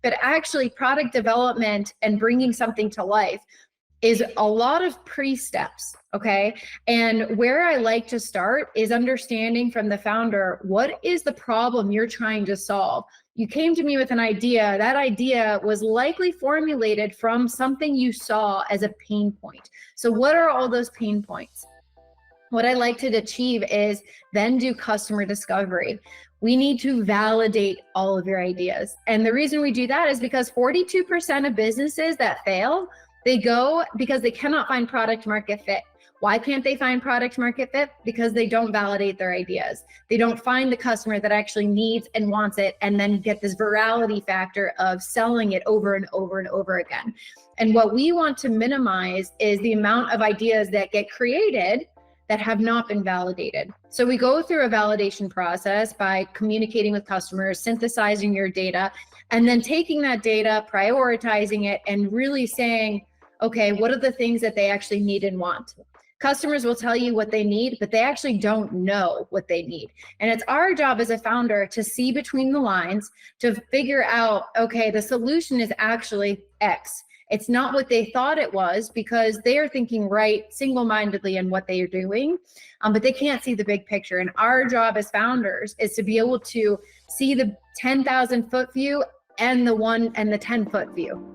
but actually product development and bringing something to life is a lot of pre-steps, okay? And where I like to start is understanding from the founder, what is the problem you're trying to solve? You came to me with an idea. That idea was likely formulated from something you saw as a pain point. So what are all those pain points? What I like to achieve is then do customer discovery. We need to validate all of your ideas. And the reason we do that is because 42% of businesses that fail, they go because they cannot find product market fit. Why can't they find product market fit? Because they don't validate their ideas. They don't find the customer that actually needs and wants it, and then get this virality factor of selling it over and over and over again. And what we want to minimize is the amount of ideas that get created that have not been validated. So we go through a validation process by communicating with customers, synthesizing your data, and then taking that data, prioritizing it, and really saying, okay, what are the things that they actually need and want? Customers will tell you what they need, but they actually don't know what they need. And it's our job as a founder to see between the lines, to figure out, okay, the solution is actually X. It's not what they thought it was, because they are thinking right single-mindedly in what they are doing, but they can't see the big picture. And our job as founders is to be able to see the 10,000 foot view and the 10-foot view.